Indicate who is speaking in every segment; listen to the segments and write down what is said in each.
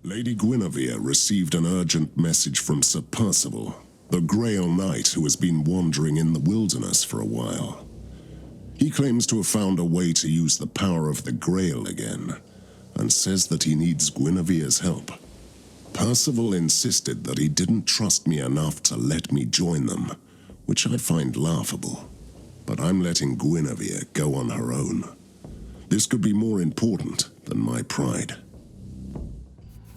Speaker 1: Lady Guinevere received an urgent message from Sir Percival, the Grail Knight who has been wandering in the wilderness for a while. He claims to have found a way to use the power of the Grail again, and says that he needs Guinevere's help. Percival insisted that he didn't trust me enough to let me join them, which I find laughable. But I'm letting Guinevere go on her own. This could be more important than my pride.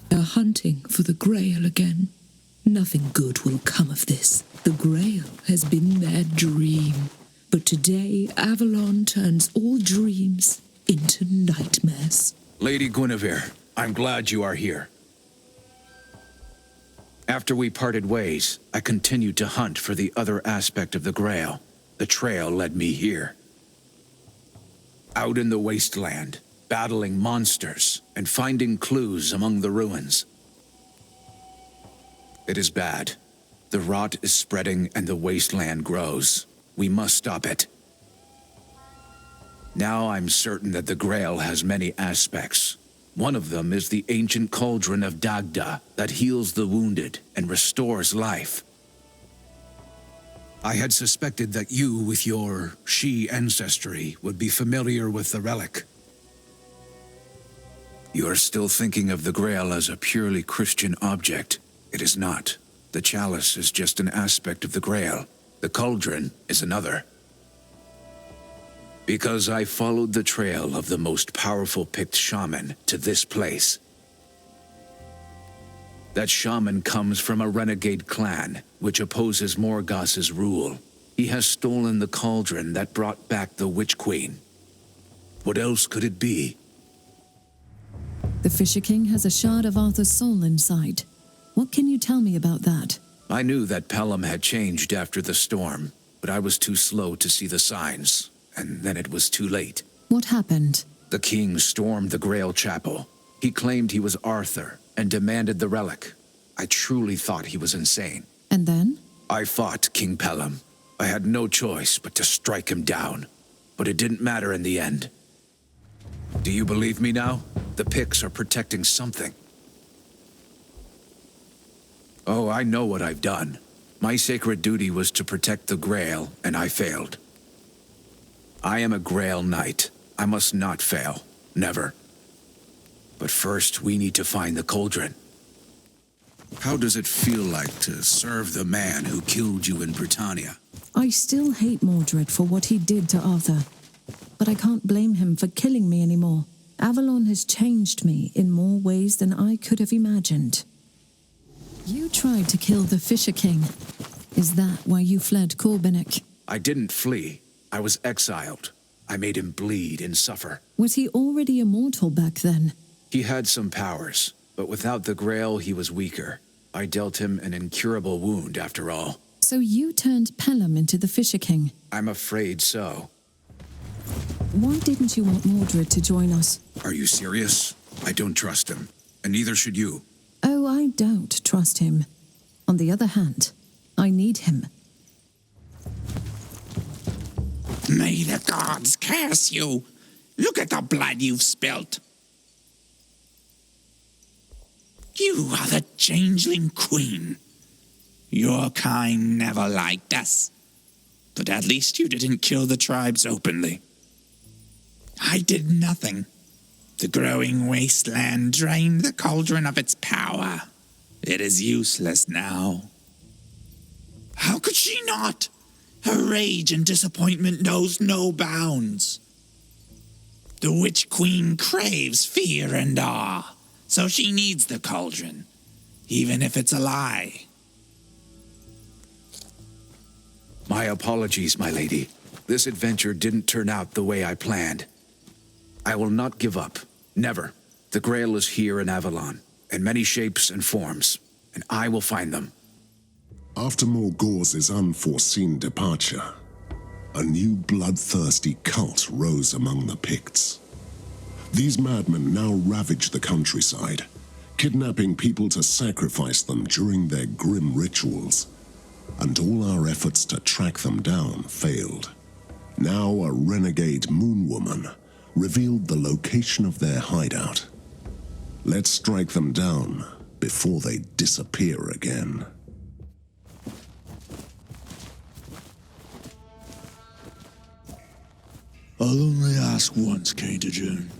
Speaker 2: They're hunting for the Grail again. Nothing good will come of this. The Grail has been their dream. But today, Avalon turns all dreams into nightmares.
Speaker 3: Lady Guinevere, I'm glad you are here. After we parted ways, I continued to hunt for the other aspect of the Grail. The trail led me here. Out in the wasteland, battling monsters and finding clues among the ruins. It is bad. The rot is spreading and the wasteland grows. We must stop it. Now I'm certain that the Grail has many aspects. One of them is the ancient Cauldron of Dagda that heals the wounded and restores life. I had suspected that you, with your She ancestry, would be familiar with the relic. You are still thinking of the Grail as a purely Christian object. It is not. The chalice is just an aspect of the Grail. The cauldron is another. Because I followed the trail of the most powerful Pict shaman to this place. That shaman comes from a renegade clan, which opposes Morghos's rule. He has stolen the cauldron that brought back the Witch Queen. What else could it be?
Speaker 4: The Fisher King has a shard of Arthur's soul inside. What can you tell me about that?
Speaker 3: I knew that Pelham had changed after the storm, but I was too slow to see the signs, and then it was too late.
Speaker 4: What happened?
Speaker 3: The king stormed the Grail Chapel. He claimed he was Arthur and demanded the relic. I truly thought he was insane.
Speaker 4: And then?
Speaker 3: I fought King Pelham. I had no choice but to strike him down, but it didn't matter in the end. Do you believe me now? The Picts are protecting something. Oh, I know what I've done. My sacred duty was to protect the Grail, and I failed. I am a Grail Knight. I must not fail. Never. But first, we need to find the cauldron. How does it feel like to serve the man who killed you in Britannia?
Speaker 4: I still hate Mordred for what he did to Arthur. But I can't blame him for killing me anymore. Avalon has changed me in more ways than I could have imagined. You tried to kill the Fisher King. Is that why you fled Corbinic?
Speaker 3: I didn't flee. I was exiled. I made him bleed and suffer.
Speaker 4: Was he already immortal back then?
Speaker 3: He had some powers, but without the Grail he was weaker. I dealt him an incurable wound after all.
Speaker 4: So you turned Pelham into the Fisher King?
Speaker 3: I'm afraid so.
Speaker 4: Why didn't you want Mordred to join us?
Speaker 3: Are you serious? I don't trust him, and neither should you.
Speaker 4: Oh, I don't trust him. On the other hand, I need him.
Speaker 5: May the gods curse you! Look at the blood you've spilt! You are the changeling queen. Your kind never liked us. But at least you didn't kill the tribes openly. I did nothing. The growing wasteland drained the cauldron of its power. It is useless now. How could she not? Her rage and disappointment knows no bounds. The Witch Queen craves fear and awe, so she needs the cauldron, even if it's a lie.
Speaker 3: My apologies, my lady. This adventure didn't turn out the way I planned. I will not give up. Never. The Grail is here in Avalon, in many shapes and forms, and I will find them.
Speaker 1: After Morghos's unforeseen departure, a new bloodthirsty cult rose among the Picts. These madmen now ravage the countryside, kidnapping people to sacrifice them during their grim rituals. And all our efforts to track them down failed. Now a renegade moon woman revealed the location of their hideout. Let's strike them down before they disappear again.
Speaker 6: I'll only ask once, Cauldron.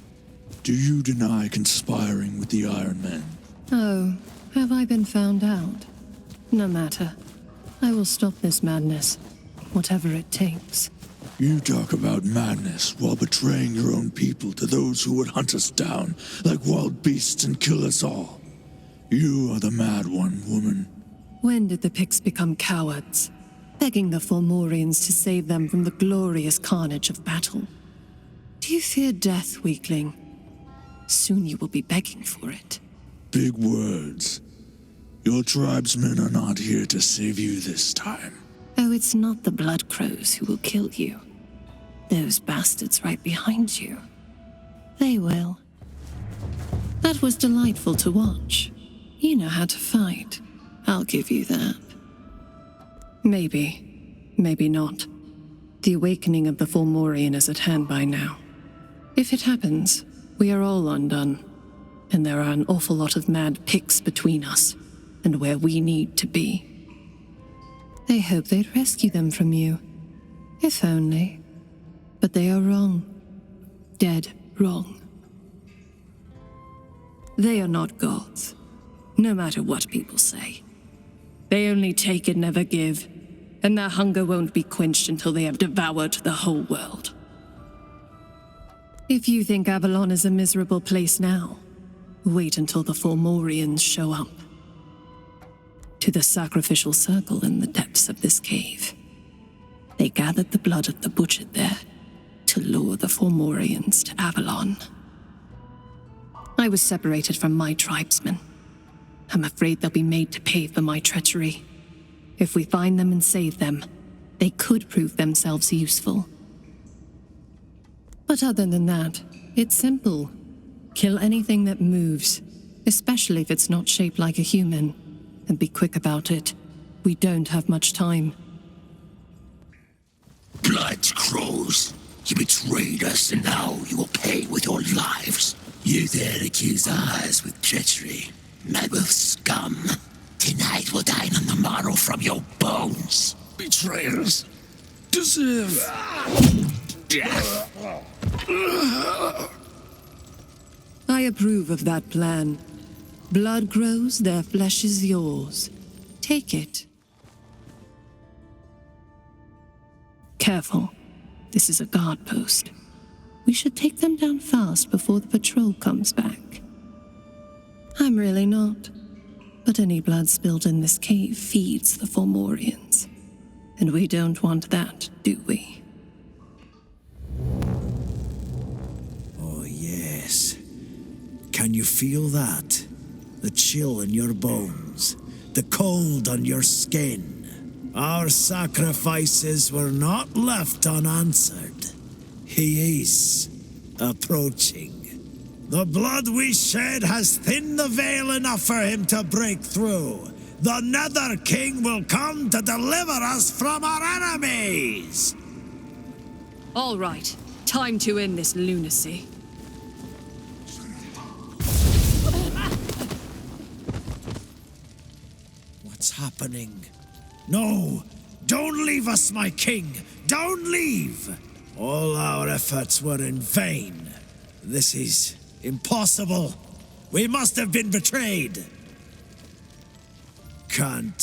Speaker 6: Do you deny conspiring with the Iron Men?
Speaker 7: Oh, have I been found out? No matter. I will stop this madness, whatever it takes.
Speaker 6: You talk about madness while betraying your own people to those who would hunt us down like wild beasts and kill us all. You are the mad one, woman.
Speaker 7: When did the Picts become cowards, begging the Fomorians to save them from the glorious carnage of battle? Do you fear death, weakling? Soon you will be begging for it.
Speaker 6: Big words. Your tribesmen are not here to save you this time.
Speaker 7: Oh, it's not the Blood Crows who will kill you. Those bastards right behind you. They will. That was delightful to watch. You know how to fight. I'll give you that. Maybe. Maybe not. The awakening of the Fomorian is at hand by now. If it happens, we are all undone. And there are an awful lot of mad Picts between us, and where we need to be. They hope they'd rescue them from you. If only. But they are wrong. Dead wrong. They are not gods, no matter what people say. They only take and never give, and their hunger won't be quenched until they have devoured the whole world. If you think Avalon is a miserable place now, wait until the Fomorians show up. To the sacrificial circle in the depths of this cave. They gathered the blood of the butchered there to lure the Fomorians to Avalon. I was separated from my tribesmen. I'm afraid they'll be made to pay for my treachery. If we find them and save them, they could prove themselves useful. But other than that, it's simple. Kill anything that moves, especially if it's not shaped like a human. And be quick about it. We don't have much time.
Speaker 8: Blood Crows, you betrayed us and now you will pay with your lives. You dare accuse ours with treachery. Noble scum. Tonight will dine on the marrow from your bones. Betrayers deserve death.
Speaker 7: I approve of that plan. Blood grows, their flesh is yours. Take it. Careful. This is a guard post. We should take them down fast before the patrol comes back. I'm really not. But any blood spilled in this cave feeds the Fomorians. And we don't want that, do we?
Speaker 9: Oh, yes. Can you feel that? The chill in your bones, the cold on your skin. Our sacrifices were not left unanswered. He is approaching. The blood we shed has thinned the veil enough for him to break through. The Nether King will come to deliver us from our enemies!
Speaker 7: All right, time to end this lunacy.
Speaker 9: What's happening? No! Don't leave us, my king! Don't leave! All our efforts were in vain. This is impossible. We must have been betrayed. Cauldron.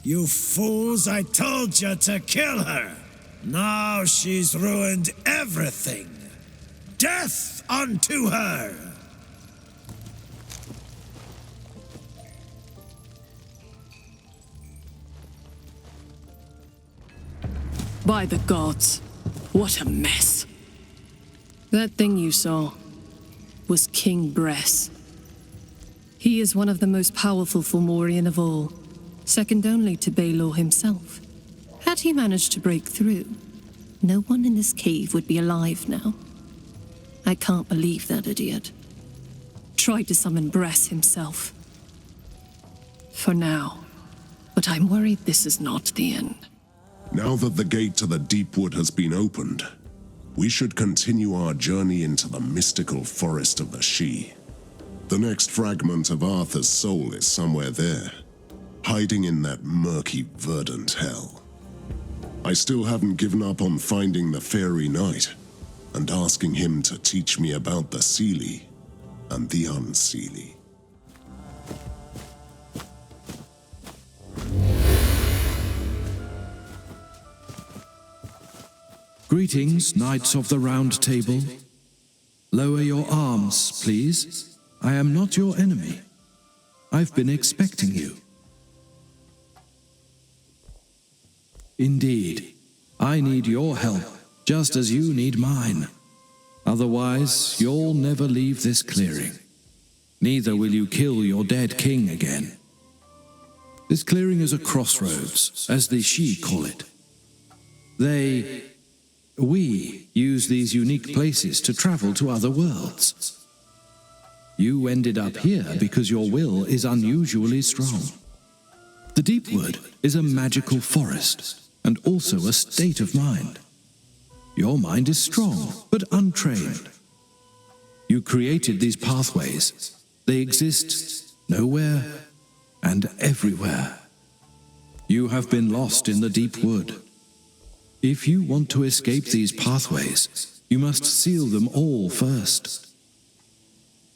Speaker 9: You fools, I told you to kill her. Now she's ruined everything. Death unto her!
Speaker 7: By the gods, what a mess. That thing you saw was King Bress. He is one of the most powerful Fomorian of all, second only to Baelor himself. Had he managed to break through, no one in this cave would be alive now. I can't believe that idiot. Tried to summon Bress himself. For now. But I'm worried this is not the end.
Speaker 1: Now that the gate to the Deepwood has been opened, we should continue our journey into the mystical forest of the She. The next fragment of Arthur's soul is somewhere there, hiding in that murky, verdant hell. I still haven't given up on finding the Fairy Knight and asking him to teach me about the Seelie and the Unseelie.
Speaker 10: Greetings, Knights of the Round Table. Lower your arms, please. I am not your enemy. I've been expecting you. Indeed, I need your help, just as you need mine. Otherwise, you'll never leave this clearing. Neither will you kill your dead king again. This clearing is a crossroads, as the Shi call it. We use these unique places to travel to other worlds. You ended up here because your will is unusually strong. The Deepwood is a magical forest, and also a state of mind. Your mind is strong, but untrained. You created these pathways. They exist nowhere and everywhere. You have been lost in the deep wood. If you want to escape these pathways, you must seal them all first.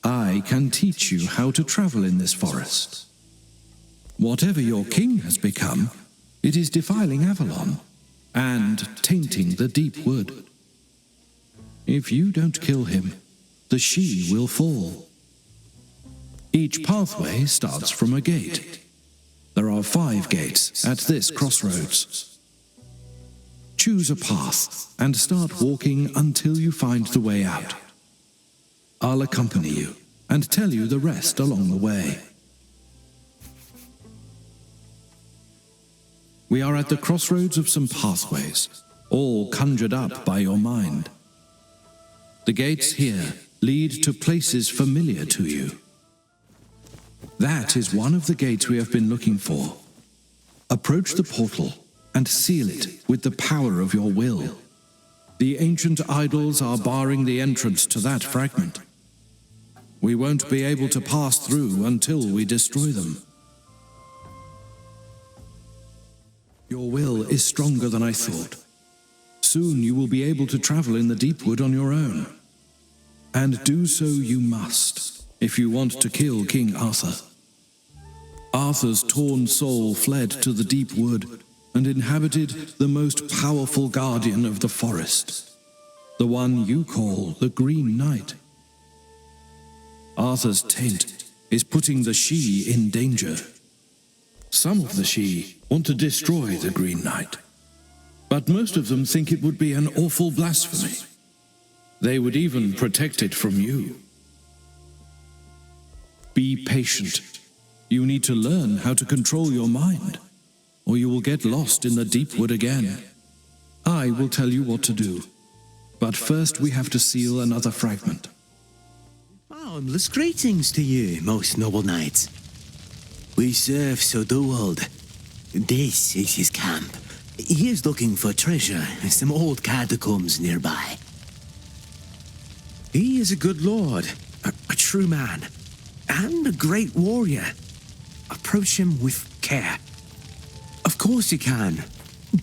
Speaker 10: I can teach you how to travel in this forest. Whatever your king has become, it is defiling Avalon and tainting the deep wood. If you don't kill him, the Shi will fall. Each pathway starts from a gate. There are 5 gates at this crossroads. Choose a path and start walking until you find the way out. I'll accompany you and tell you the rest along the way. We are at the crossroads of some pathways, all conjured up by your mind. The gates here lead to places familiar to you. That is one of the gates we have been looking for. Approach the portal and seal it with the power of your will. The ancient idols are barring the entrance to that fragment. We won't be able to pass through until we destroy them. Your will is stronger than I thought. Soon you will be able to travel in the Deepwood on your own. And do so you must, if you want to kill King Arthur. Arthur's torn soul fled to the deep wood and inhabited the most powerful guardian of the forest, the one you call the Green Knight. Arthur's taint is putting the Shi in danger. Some of the Shi want to destroy the Green Knight, but most of them think it would be an awful blasphemy. They would even protect it from you. Be patient. You need to learn how to control your mind, or you will get lost in the deep wood again. I will tell you what to do, but first we have to seal another fragment.
Speaker 8: Boundless greetings to you, most noble knights. We serve Sir Duwald. This is his camp. He is looking for treasure in some old catacombs nearby. He is a good lord, a true man, and a great warrior. Approach him with care. Of course you can,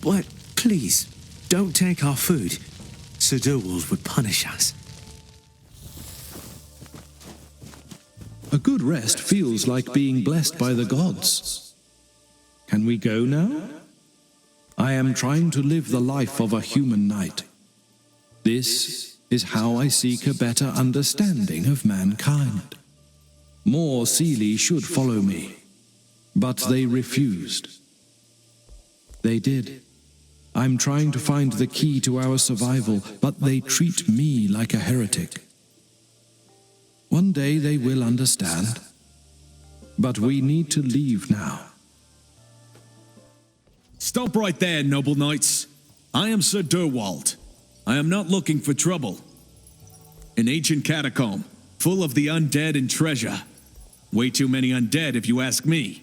Speaker 8: but please, don't take our food. Sir Duwald would punish us.
Speaker 10: A good rest feels like being blessed by the gods. Can we go now? I am trying to live the life of a human knight. This is how I seek a better understanding of mankind. More Seelie should follow me, but they refused. They did. I'm trying to find the key to our survival, but they treat me like a heretic. One day they will understand, but we need to leave now.
Speaker 11: Stop right there, noble knights. I am Sir Durwald. I am not looking for trouble. An ancient catacomb, full of the undead and treasure. Way too many undead if you ask me,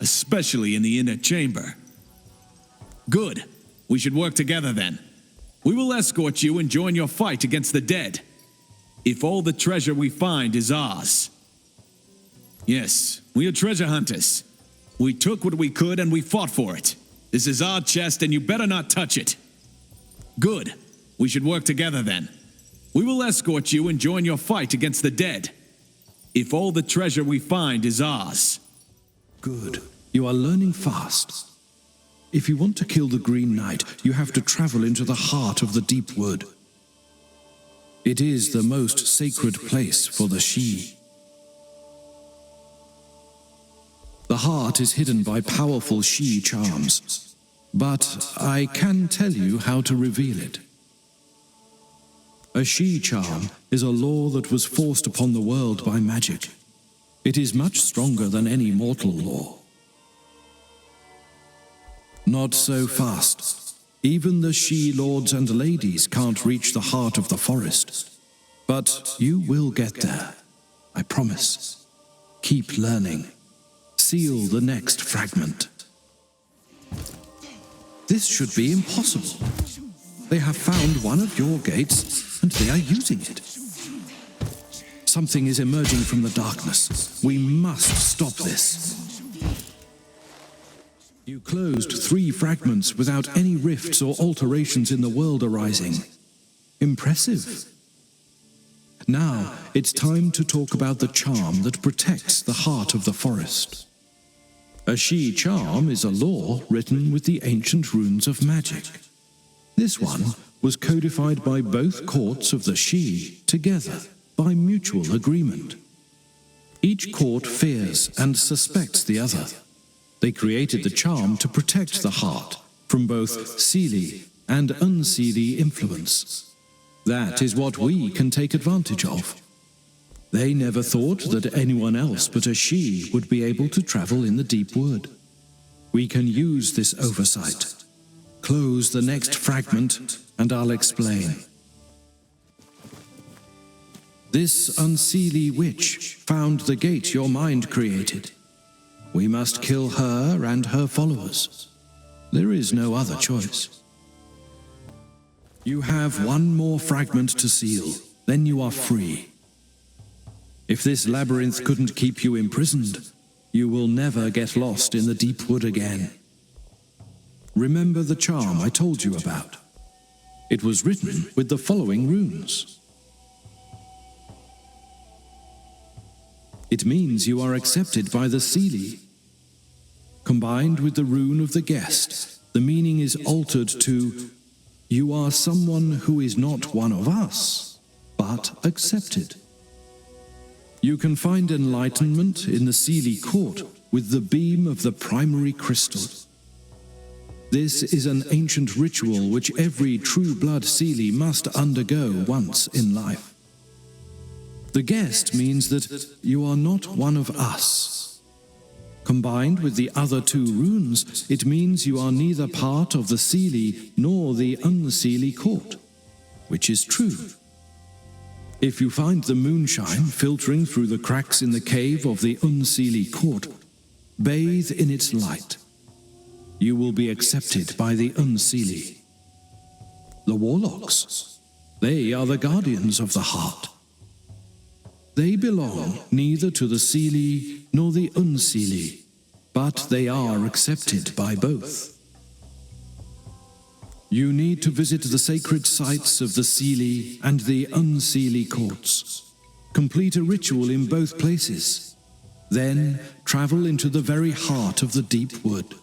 Speaker 11: especially in the inner chamber. Good. We should work together then. We will escort you and join your fight against the dead. If all the treasure we find is ours, Yes, we are treasure hunters. We took what we could and we fought for it. This is our chest and you better not touch it. Good. We should work together then. We will escort you and join your fight against the dead. If all the treasure we find is ours.
Speaker 10: Good. You are learning fast. If you want to kill the Green Knight, you have to travel into the heart of the deep wood. It is the most sacred place for the Sidhe. The heart is hidden by powerful Sidhe charms, but I can tell you how to reveal it. A Sidhe charm is a law that was forced upon the world by magic. It is much stronger than any mortal law. Not so fast. Even the Sidhe lords and ladies can't reach the heart of the forest. But you will get there, I promise. Keep learning. Seal the next fragment. This should be impossible. They have found one of your gates, and they are using it. Something is emerging from the darkness. We must stop this. You closed 3 fragments without any rifts or alterations in the world arising. Impressive. Now, it's time to talk about the charm that protects the heart of the forest. A Sidhe charm is a law written with the ancient runes of magic. This one was codified by both courts of the Sidhe together by mutual agreement. Each court fears and suspects the other. They created the charm to protect the heart from both Seelie and unseelie influence. That is what we can take advantage of. They never thought that anyone else but a Sidhe would be able to travel in the deep wood. We can use this oversight. Close the next fragment, and I'll explain. This unseelie witch found the gate your mind created. We must kill her and her followers. There is no other choice. You have one more fragment to seal, then you are free. If this labyrinth couldn't keep you imprisoned, you will never get lost in the deep wood again. Remember the charm I told you about. It was written with the following runes. It means you are accepted by the Seelie. Combined with the rune of the guest, the meaning is altered to, you are someone who is not one of us, but accepted. You can find enlightenment in the Seelie court with the beam of the primary crystal. This is an ancient ritual which every true-blood Seelie must undergo once in life. The guest means that you are not one of us. Combined with the other 2 runes, it means you are neither part of the Seelie nor the unseelie court, which is true. If you find the moonshine filtering through the cracks in the cave of the unseelie court, bathe in its light. You will be accepted by the unseelie. The warlocks, they are the guardians of the heart. They belong neither to the Seelie nor the unseelie, but they are accepted by both. You need to visit the sacred sites of the Seelie and the unseelie courts. Complete a ritual in both places. Then travel into the very heart of the deep wood.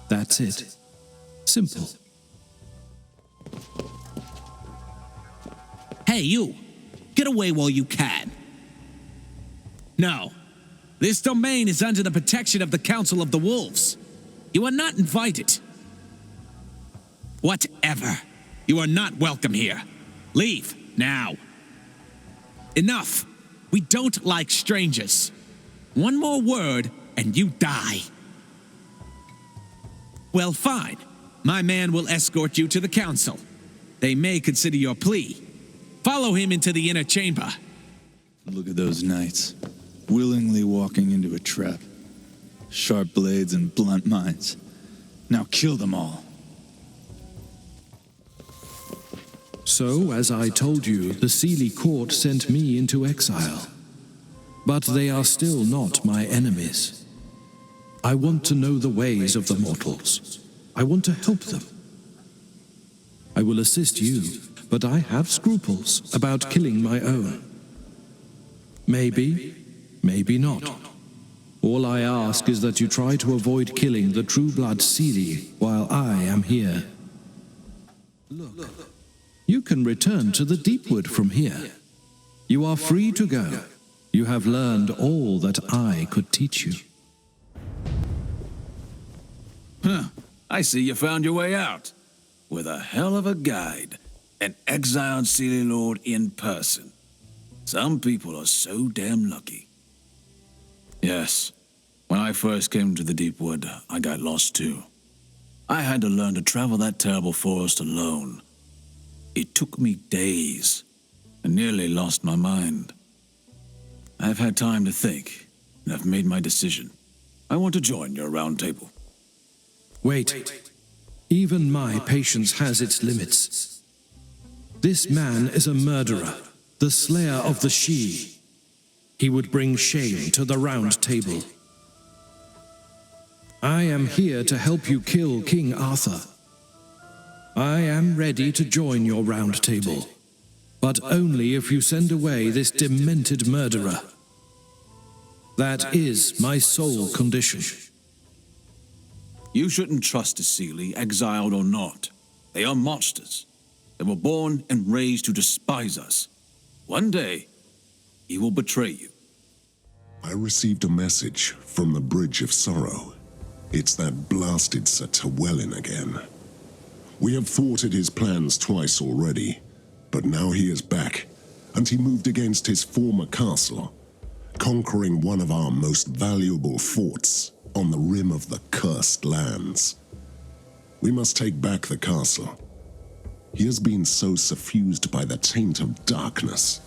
Speaker 10: That's it. Simple.
Speaker 12: Hey, you! Get away while you can. No. This domain is under the protection of the Council of the Wolves. You are not invited. Whatever. You are not welcome here. Leave, now. Enough. We don't like strangers. One more word, and you die. Well, fine. My man will escort you to the council. They may consider your plea. Follow him into the inner chamber.
Speaker 6: Look at those knights, willingly walking into a trap. Sharp blades and blunt minds. Now kill them all.
Speaker 10: So, as I told you, the Seelie court sent me into exile. but they are still not my enemies. I want to know the ways of the mortals. I want to help them. I will assist you, but I have scruples about killing my own. Maybe, maybe not. All I ask is that you try to avoid killing the true blood Ciri while I am here. Look, you can return to the Deepwood from here. You are free to go. You have learned all that I could teach you.
Speaker 3: Huh. I see you found your way out. With a hell of a guide. An exiled Ciri Lord in person. Some people are so damn lucky. Yes. When I first came to the Deepwood, I got lost too. I had to learn to travel that terrible forest alone. It took me days. I nearly lost my mind. I've had time to think, and I've made my decision. I want to join your round table.
Speaker 10: Wait. Even my patience has its limits. This man is a murderer, the slayer of the She. He would bring shame to the Round Table. I am here to help you kill King Arthur. I am ready to join your Round Table, but only if you send away this demented murderer. That is my sole condition.
Speaker 3: You shouldn't trust a Seelie, exiled or not. They are monsters. They were born and raised to despise us. One day, he will betray you.
Speaker 1: I received a message from the Bridge of Sorrow. It's that blasted Sir Tywelin again. We have thwarted his plans twice already, but now he is back, and he moved against his former castle, conquering one of our most valuable forts on the rim of the Cursed Lands. We must take back the castle. He has been so suffused by the taint of darkness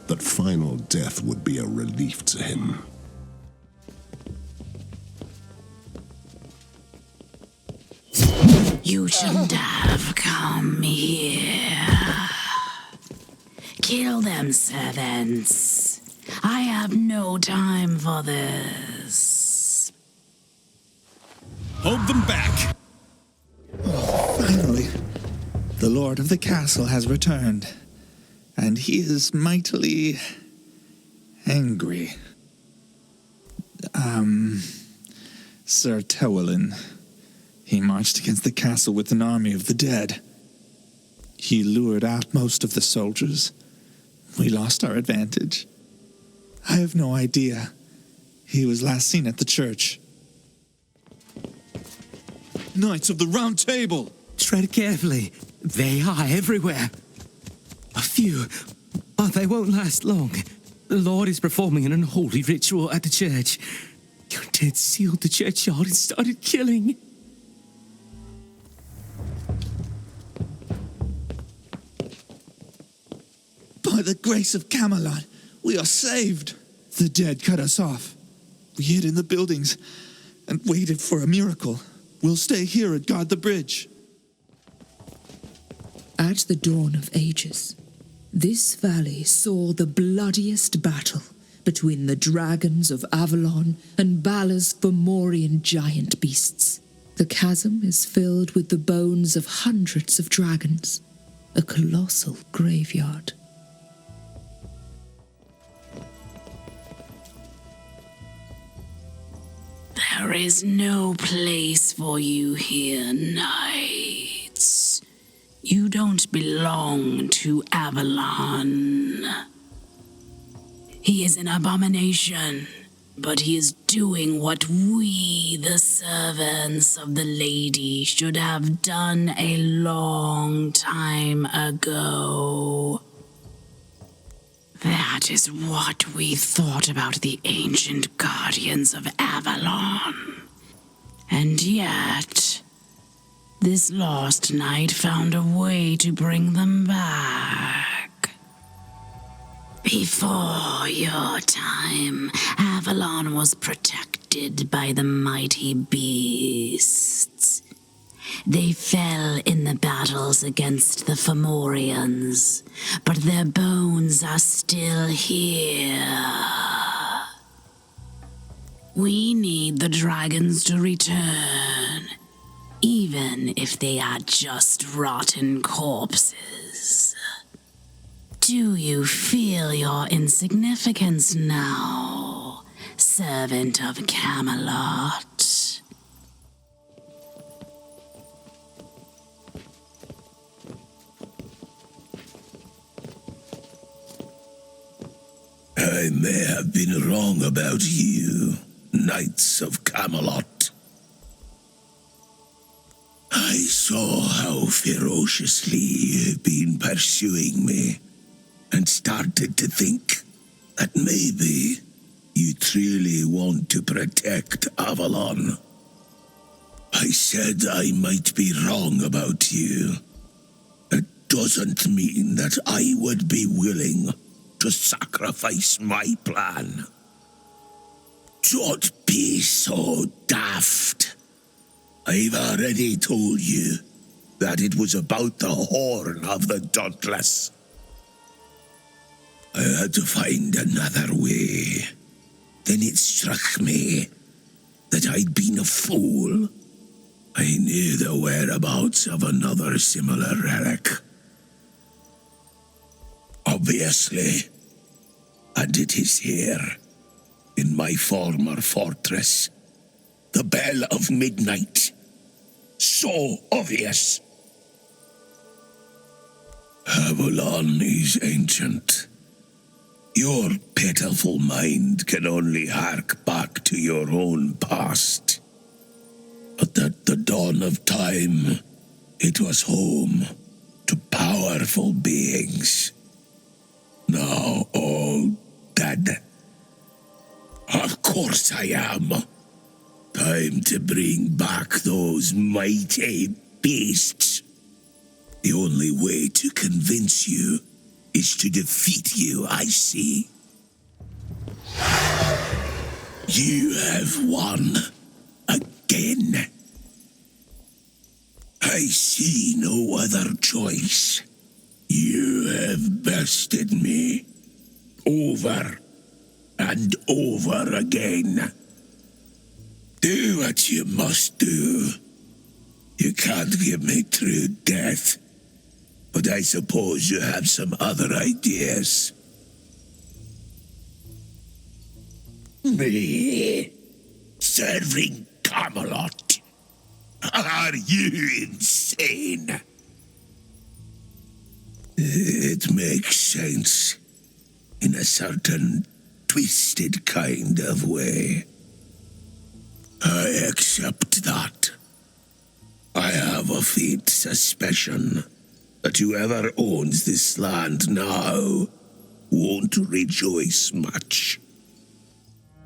Speaker 1: that final death would be a relief to him.
Speaker 13: You shouldn't have come here. Kill them, servants. I have no time for this.
Speaker 12: Hold them back!
Speaker 5: Finally, the Lord of the Castle has returned, and he is mightily angry. Sir Tywelin. He marched against the castle with an army of the dead. He lured out most of the soldiers. We lost our advantage. I have no idea. He was last seen at the church. Knights of the Round Table!
Speaker 14: Tread carefully. They are everywhere. A few, but they won't last long. The Lord is performing an unholy ritual at the church. Your dead sealed the churchyard and started killing.
Speaker 5: By the grace of Camelot, we are saved. The dead cut us off. We hid in the buildings and waited for a miracle. We'll stay here and guard the bridge.
Speaker 2: At the dawn of ages, this valley saw the bloodiest battle between the dragons of Avalon and Balor's Fomorian giant beasts. The chasm is filled with the bones of hundreds of dragons, a colossal graveyard.
Speaker 13: There is no place for you here, knights. You don't belong to Avalon. He is an abomination, but he is doing what we, the servants of the lady, should have done a long time ago. That is what we thought about the ancient guardians of Avalon. And yet, this lost knight found a way to bring them back. Before your time, Avalon was protected by the mighty beasts. They fell in the battles against the Fomorians, but their bones are still here. We need the dragons to return, even if they are just rotten corpses. Do you feel your insignificance now, servant of Camelot?
Speaker 8: I may have been wrong about you, Knights of Camelot. I saw how ferociously you've been pursuing me, and started to think that maybe you truly want to protect Avalon. I said I might be wrong about you. It doesn't mean that I would be willing to sacrifice my plan. Don't be so daft. I've already told you that it was about the horn of the Dauntless. I had to find another way. Then it struck me that I'd been a fool. I knew the whereabouts of another similar relic. Obviously. And it is here, in my former fortress, the Bell of Midnight. So obvious. Avalon is ancient. Your pitiful mind can only hark back to your own past. But at the dawn of time, it was home to powerful beings. Now all dead. Of course I am. Time to bring back those mighty beasts. The only way to convince you is to defeat you, I see. You have won again. I see no other choice. You have bested me over and over again. Do what you must do. You can't give me true death, but I suppose you have some other ideas. Me? Serving Camelot? Are you insane? It makes sense, in a certain twisted kind of way. I accept that. I have a faint suspicion that whoever owns this land now won't rejoice much.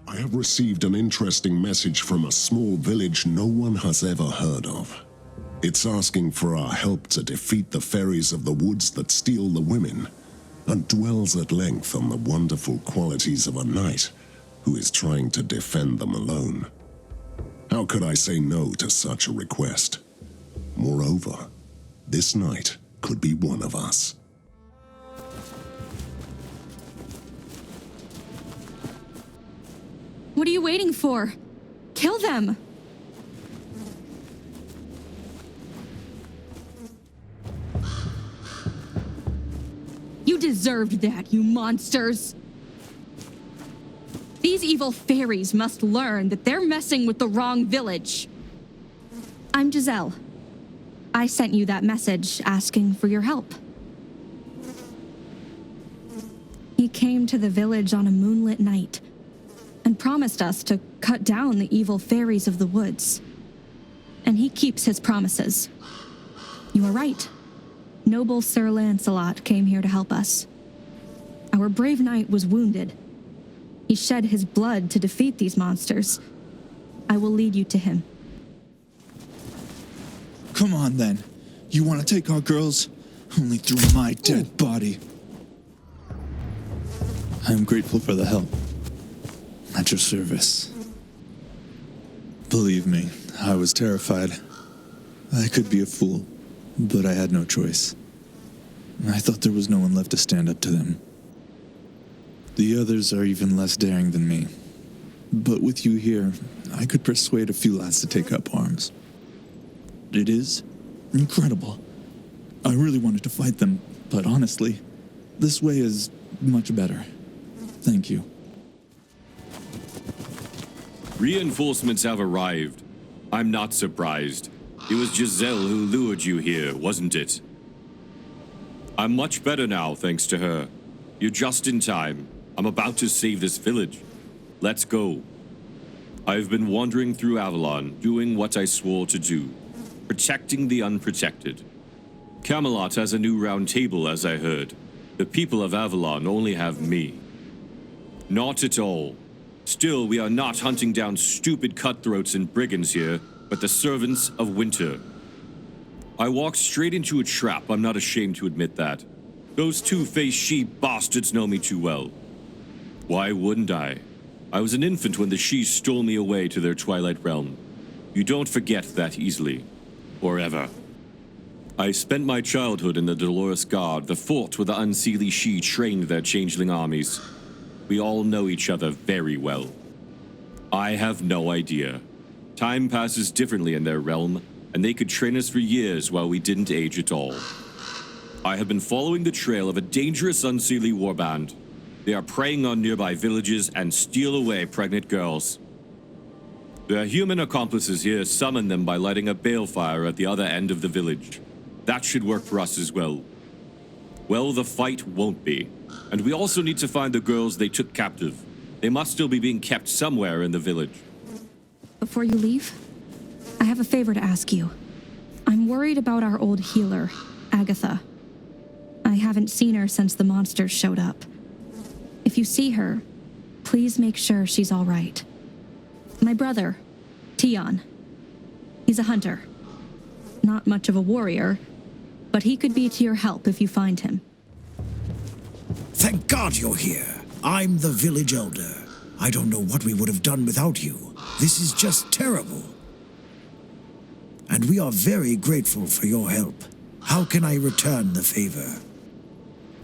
Speaker 1: I have received an interesting message from a small village no one has ever heard of. It's asking for our help to defeat the fairies of the woods that steal the women, and dwells at length on the wonderful qualities of a knight who is trying to defend them alone. How could I say no to such a request? Moreover, this knight could be one of us.
Speaker 15: What are you waiting for? Kill them! You deserved that, you monsters! These evil fairies must learn that they're messing with the wrong village. I'm Giselle. I sent you that message asking for your help. He came to the village on a moonlit night and promised us to cut down the evil fairies of the woods. And he keeps his promises. You are right. Noble Sir Lancelot came here to help us. Our brave knight was wounded. He shed his blood to defeat these monsters. I will lead you to him.
Speaker 6: Come on, then. You want to take our girls? Only through my dead body. I am grateful for the help. At your service. Believe me, I was terrified. I could be a fool, but I had no choice. I thought there was no one left to stand up to them. The others are even less daring than me. But with you here, I could persuade a few lads to take up arms. It is incredible. I really wanted to fight them, but honestly, this way is much better. Thank you.
Speaker 16: Reinforcements have arrived. I'm not surprised. It was Giselle who lured you here, wasn't it? I'm much better now, thanks to her. You're just in time. I'm about to save this village. Let's go. I've been wandering through Avalon, doing what I swore to do. Protecting the unprotected. Camelot has a new round table, as I heard. The people of Avalon only have me. Not at all. Still, we are not hunting down stupid cutthroats and brigands here, but the servants of winter. I walked straight into a trap, I'm not ashamed to admit that. Those two-faced sheep bastards know me too well. Why wouldn't I? I was an infant when the Shi stole me away to their twilight realm. You don't forget that easily. Or ever. I spent my childhood in the Dolorous Guard, the fort where the unseelie Shi trained their changeling armies. We all know each other very well. I have no idea. Time passes differently in their realm, and they could train us for years while we didn't age at all. I have been following the trail of a dangerous unseelie warband. They are preying on nearby villages and steal away pregnant girls. Their human accomplices here summon them by lighting a balefire at the other end of the village. That should work for us as well. Well, the fight won't be. And we also need to find the girls they took captive. They must still be being kept somewhere in the village.
Speaker 15: Before you leave, I have a favor to ask you. I'm worried about our old healer, Agatha. I haven't seen her since the monsters showed up. If you see her, please make sure she's all right. My brother, Tion. He's a hunter. Not much of a warrior, but he could be to your help if you find him.
Speaker 17: Thank God you're here. I'm the village elder. I don't know what we would have done without you. This is just terrible. And we are very grateful for your help. How can I return the favor?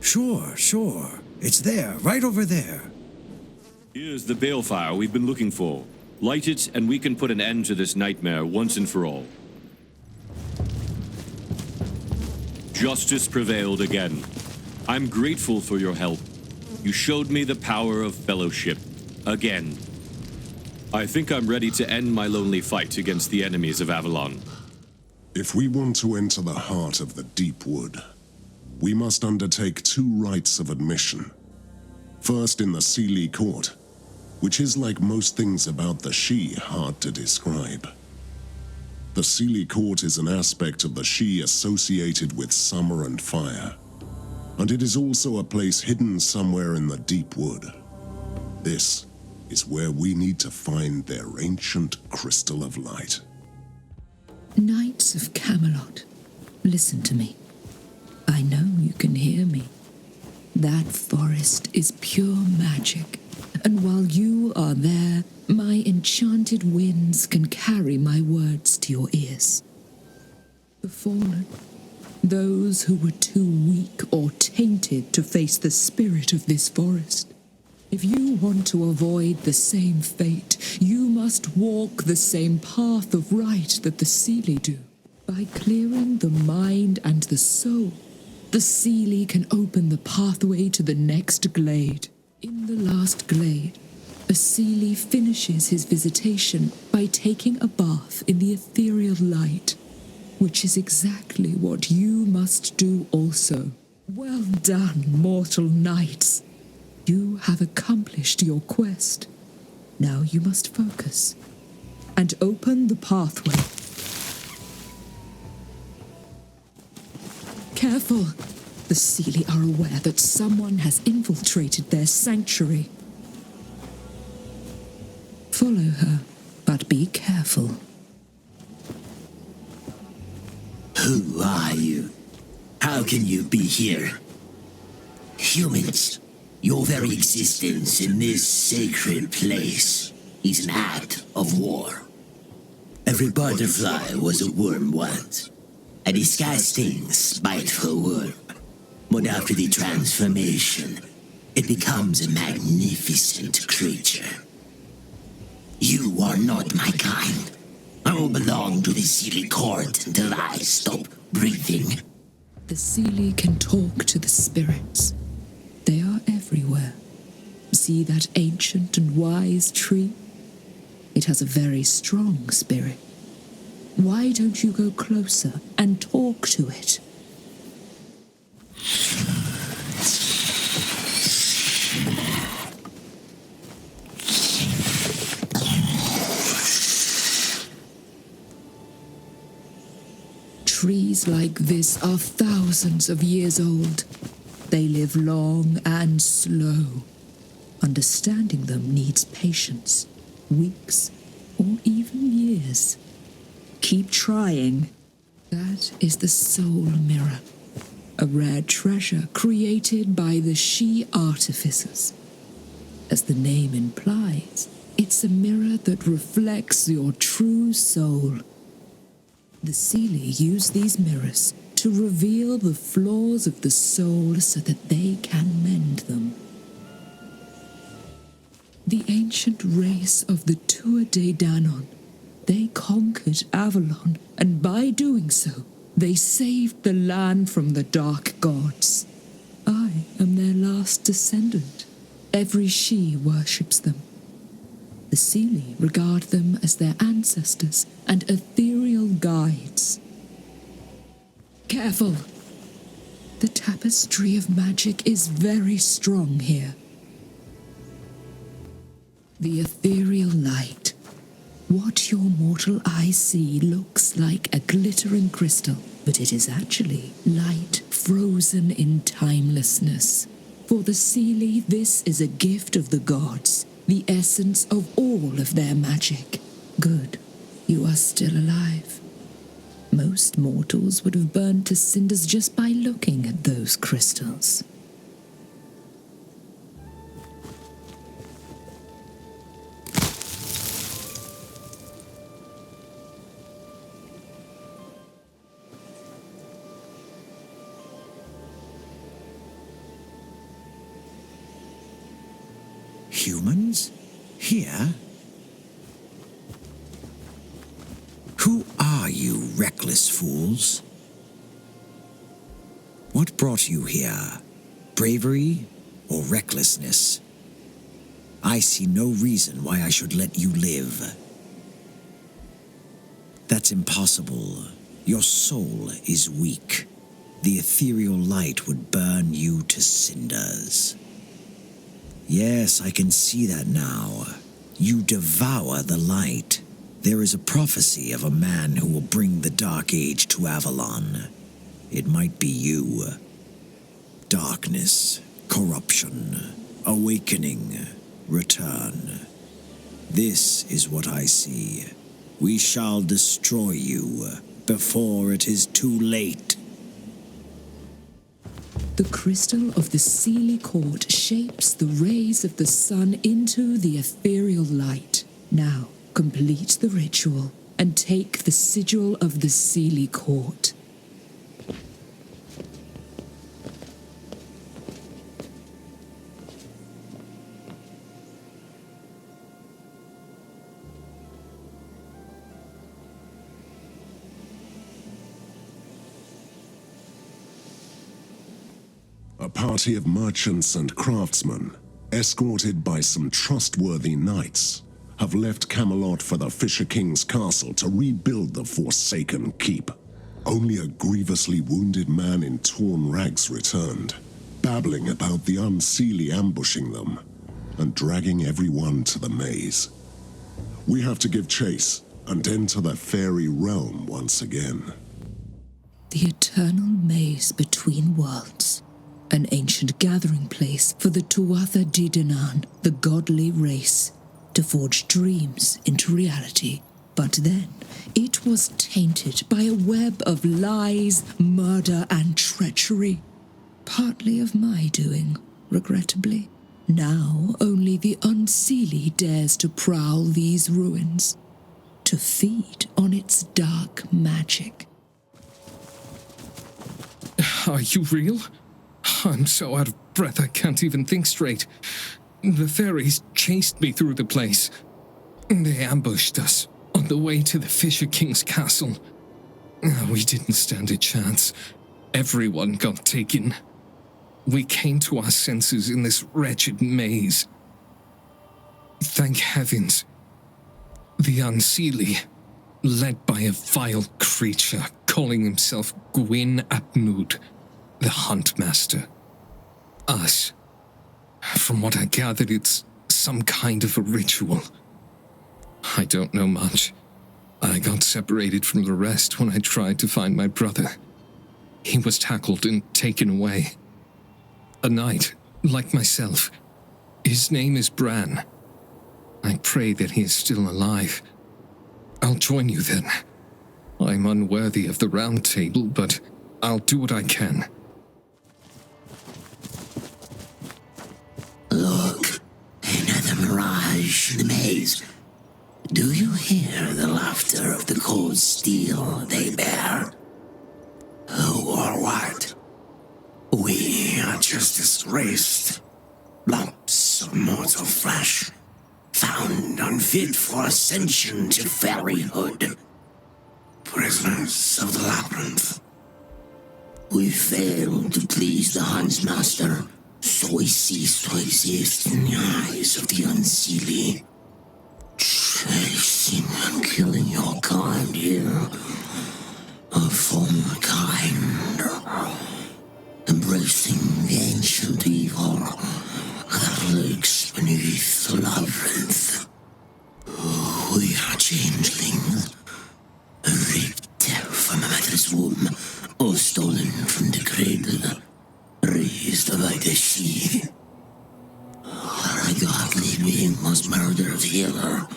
Speaker 17: Sure. It's there, right over there.
Speaker 16: Here's the balefire we've been looking for. Light it, and we can put an end to this nightmare once and for all. Justice prevailed again. I'm grateful for your help. You showed me the power of fellowship. Again. I think I'm ready to end my lonely fight against the enemies of Avalon.
Speaker 1: If we want to enter the heart of the deep wood, we must undertake 2 rites of admission. First in the Seelie Court, which is, like most things about the Shi, hard to describe. The Seelie Court is an aspect of the Shi associated with summer and fire, and it is also a place hidden somewhere in the deep wood. This is where we need to find their ancient crystal of light.
Speaker 2: Knights of Camelot, listen to me. I know you can hear me. That forest is pure magic, and while you are there, my enchanted winds can carry my words to your ears. The fallen, those who were too weak or tainted to face the spirit of this forest. If you want to avoid the same fate, you must walk the same path of right that the Seelie do. By clearing the mind and the soul, the Seelie can open the pathway to the next glade. In the last glade, a Seelie finishes his visitation by taking a bath in the ethereal light, which is exactly what you must do also. Well done, mortal knights. You have accomplished your quest. Now you must focus and open the pathway. Careful! The Seelie are aware that someone has infiltrated their sanctuary. Follow her, but be careful.
Speaker 8: Who are you? How can you be here? Humans, your very existence in this sacred place is an act of war. Every butterfly was a worm once, a disgusting, spiteful worm. But after the transformation, it becomes a magnificent creature. You are not my kind. I will belong to the Sealy court until I stop breathing.
Speaker 2: The Sealy can talk to the spirits. They are everywhere. See that ancient and wise tree? It has a very strong spirit. Why don't you go closer and talk to it? Trees like this are thousands of years old. They live long and slow. Understanding them needs patience, weeks, or even years. Keep trying. That is the soul mirror, a rare treasure created by the She Artificers. As the name implies, it's a mirror that reflects your true soul. The Sealy use these mirrors to reveal the flaws of the soul so that they can mend them. The ancient race of the Tuatha De Danann, they conquered Avalon, and by doing so, they saved the land from the dark gods. I am their last descendant. Every She worships them. The Sealy regard them as their ancestors and ethereal guides. Careful! The tapestry of magic is very strong here. The ethereal light. What your mortal eyes see looks like a glittering crystal, but it is actually light frozen in timelessness. For the Sealy, this is a gift of the gods, the essence of all of their magic. Good, you are still alive. Most mortals would have burned to cinders just by looking at those crystals.
Speaker 17: Humans? Here? Who are you, reckless fools? What brought you here? Bravery or recklessness? I see no reason why I should let you live. That's impossible. Your soul is weak. The ethereal light would burn you to cinders. Yes, I can see that now. You devour the light. There is a prophecy of a man who will bring the Dark Age to Avalon. It might be you. Darkness, corruption, awakening, return. This is what I see. We shall destroy you before it is too late.
Speaker 2: The crystal of the Sealy court shapes the rays of the sun into the ethereal light. Now, complete the ritual and take the sigil of the Sealy court.
Speaker 1: A party of merchants and craftsmen, escorted by some trustworthy knights, have left Camelot for the Fisher King's castle to rebuild the Forsaken Keep. Only a grievously wounded man in torn rags returned, babbling about the Unseelie ambushing them and dragging everyone to the maze. We have to give chase and enter the fairy realm once again.
Speaker 2: The eternal maze between worlds. An ancient gathering place for the Tuatha De Danann, the godly race, to forge dreams into reality. But then, it was tainted by a web of lies, murder, and treachery. Partly of my doing, regrettably. Now, only the Unseelie dares to prowl these ruins, to feed on its dark magic.
Speaker 18: Are you real? I'm so out of breath I can't even think straight. The fairies chased me through the place. They ambushed us on the way to the Fisher King's castle. We didn't stand a chance. Everyone got taken. We came to our senses in this wretched maze. Thank heavens, the Unseelie, led by a vile creature calling himself Gwyn Apnud, the Huntmaster. Us. From what I gathered, it's some kind of a ritual. I don't know much. I got separated from the rest when I tried to find my brother. He was tackled and taken away. A knight, like myself. His name is Bran. I pray that he is still alive. I'll join you then. I'm unworthy of the Round Table, but I'll do what I can.
Speaker 8: Look, another mirage in the maze. Do you hear the laughter of the cold steel they bear? Who or what? We are just disgraced. Lumps of mortal flesh, found unfit for ascension to fairyhood. Prisoners of the labyrinth. We failed to please the Huntsmaster, so we cease to exist in the eyes of the Unseelie. Chasing and killing your kind here, a former kind, embracing the ancient evil that lurks beneath the labyrinth. We are changelings, ripped from a mother's womb, or stolen from the cradle, raised by the sea. Our godly being was murdered here.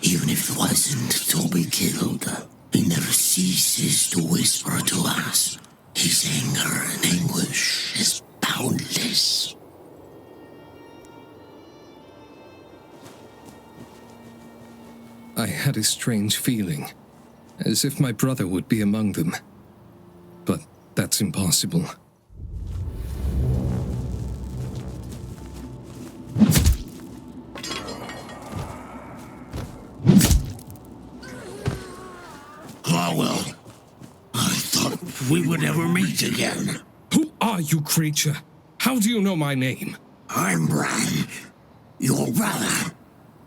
Speaker 8: Even if it wasn't to be killed, he never ceases to whisper to us. His anger and anguish is boundless.
Speaker 18: I had a strange feeling, as if my brother would be among them. But that's impossible.
Speaker 8: Well, I thought we would never meet again.
Speaker 18: Who are you, creature? How do you know my name?
Speaker 8: I'm Bran, your brother.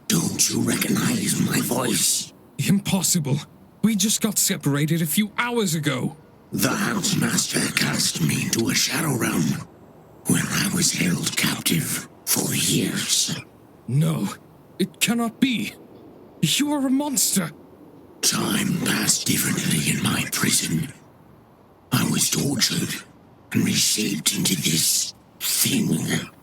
Speaker 8: Don't you recognize my voice?
Speaker 18: Impossible. We just got separated a few hours ago.
Speaker 8: The Housemaster cast me into a shadow realm, where I was held captive for years.
Speaker 18: No, it cannot be. You are a monster.
Speaker 8: Time passed differently in my prison. I was tortured and reshaped into this thing,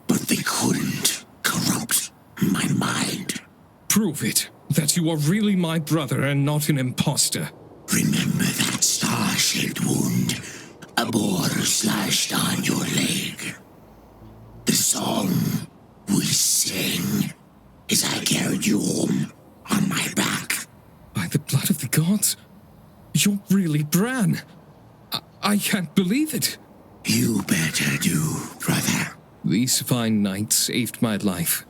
Speaker 8: but they couldn't corrupt my mind.
Speaker 18: Prove it, that you are really my brother and not an imposter.
Speaker 8: Remember that star-shaped wound a boar slashed on your leg? The song we sang as I carried you home on my back.
Speaker 18: By the blood of the gods, you're really Bran. I can't believe it.
Speaker 8: You better do, brother.
Speaker 18: These fine nights saved my life.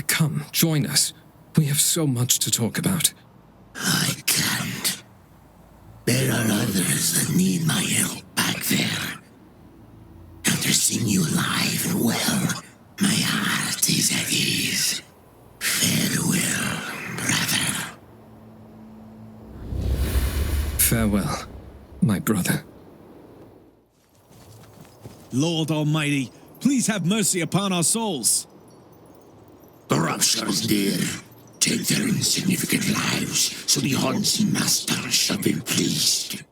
Speaker 18: Come, join us. We have so much to talk about.
Speaker 8: I can't. There are others that need my help back there. After seeing you alive and well, my heart is at ease. Farewell, brother.
Speaker 18: Farewell, my brother.
Speaker 11: Lord Almighty, please have mercy upon our souls.
Speaker 8: Corruptions, dear. Take their insignificant lives, so the Huntsmaster shall be pleased.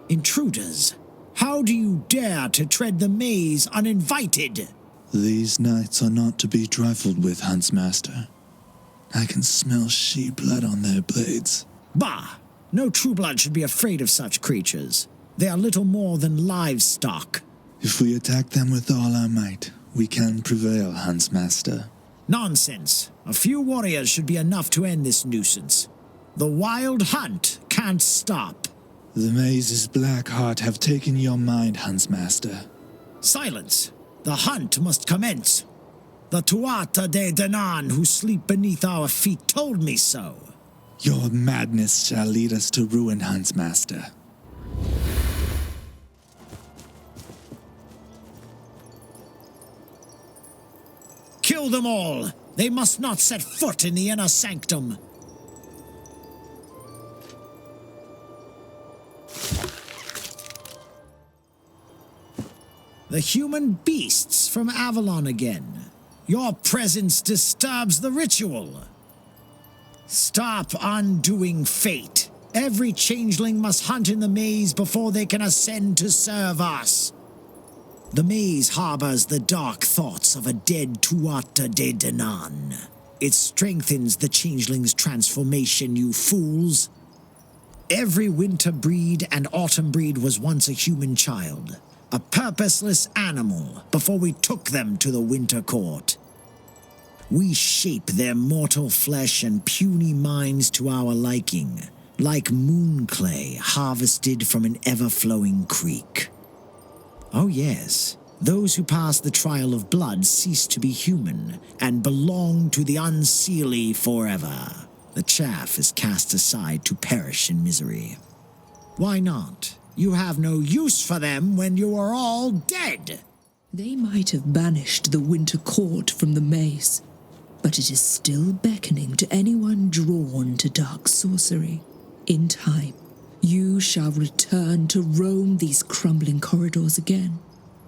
Speaker 17: Intruders, how do you dare to tread the maze uninvited?
Speaker 6: These knights are not to be trifled with, Huntsmaster. I can smell sheep blood on their blades.
Speaker 17: Bah! No true blood should be afraid of such creatures. They are little more than livestock.
Speaker 6: If we attack them with all our might, we can prevail, Huntsmaster.
Speaker 17: Nonsense. A few warriors should be enough to end this nuisance. The wild hunt can't stop.
Speaker 6: The maze's black heart have taken your mind, Huntsmaster.
Speaker 17: Silence. The hunt must commence. The Tuatha De Danann who sleep beneath our feet told me so.
Speaker 6: Your madness shall lead us to ruin, Huntsmaster.
Speaker 17: Kill them all! They must not set foot in the inner sanctum. The human beasts from Avalon again. Your presence disturbs the ritual. Stop undoing fate. Every changeling must hunt in the maze before they can ascend to serve us. The maze harbors the dark thoughts of a dead Tuatha De Danann. It strengthens the changeling's transformation, you fools. Every winter breed and autumn breed was once a human child, a purposeless animal, before we took them to the winter court. We shape their mortal flesh and puny minds to our liking, like moon clay harvested from an ever-flowing creek. Oh yes, those who pass the trial of blood cease to be human and belong to the unseelie forever. The chaff is cast aside to perish in misery. Why not? You have no use for them when you are all dead.
Speaker 2: They might have banished the winter court from the maze, but it is still beckoning to anyone drawn to dark sorcery. In time, you shall return to roam these crumbling corridors again,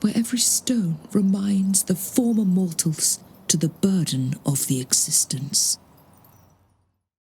Speaker 2: where every stone reminds the former mortals to the burden of the existence.